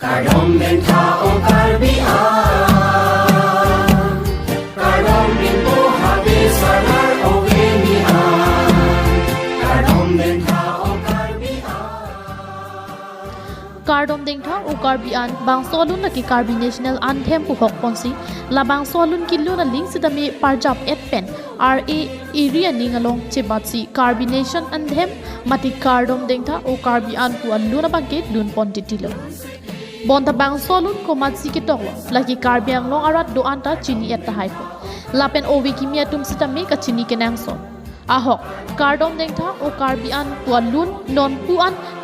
Kardom dengtha o Karbi Kardom rinpo habe salar o Kardom dengtha o Karbi Kardom dengtha o Karbi bang solun na ki Karbi national anthem pu hok ponsi la bang solun killo na ling sidami parjap et pen RA area ning along chebatsi Karbi nation anthem mati Kardom dengtha o Karbi pu aluna banget dun pontitilo bonta bang solun ko matsi ketok lagi Karbi ang long arat do anta chini et haipo lapen o wikimia tum sidami ka chini kenang so ahok Kardom dengtha o Karbi pu alun non pu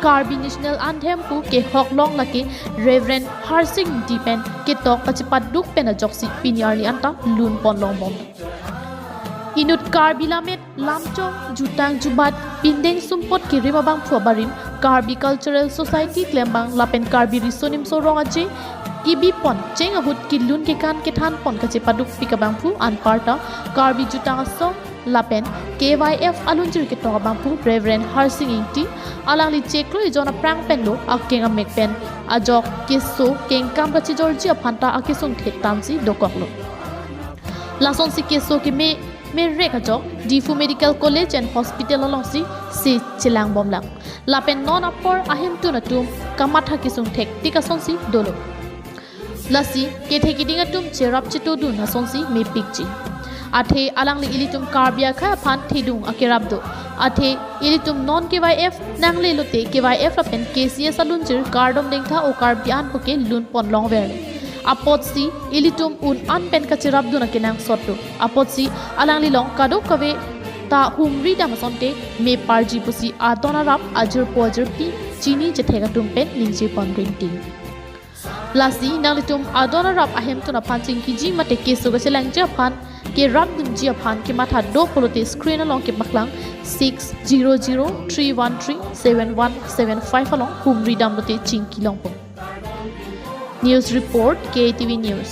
Karbi national anthem pu ke hok long laki Reverend Harsing Engti pen ketok pachipat duk pen ajok si piniarli anta lun pon long bom inut Karbi lamet lamchong jutang jubat pindeng sumpot ki rimabang phobarim Karbi cultural society klembang lapen Karbi risonim sorong aje kibi pon cheng ahut kilun ke kan ke than pon kache paduk pikabang phu an parta Karbi jutang asong lapen KYF alunjir ke to bangpu Reverend Harsing Engti alangli cheklo ijona prang penlo akenga mekpen ajok keso kengkam kachi Georgia phanta akesung thetamsi dokoklo lason si keso ke me rek ajok Difu Medical College and Hospital alongsi si chilang bomlang lapen non apor ahem tunatum kamatha kisung thek tikason si dolo lasi ke thekidinga tum cherap chito dun asonsi me pikchi athe alangli ilitum Karbia kha phan thidung akerabdo athe ilitum non KYF nangle lote KYF apen KCS alunjir Kardom dengtha o Karbi puke lun pon longwer apotsi ilitum un pen kachirabdu na kenang sotto apotsi alangli long kado kave ta humri damasonte me parji pusi adonarap ajur pojur pi chini jethega tumpen ningji pon rinting lasi nalitum adonarap ahem tuna panching kiji mate keso kachelang japan ke rap dum ji aphan ke matha do polote screen along ke baklang 6003137175 along humri damlote chingki longpo news report KTV news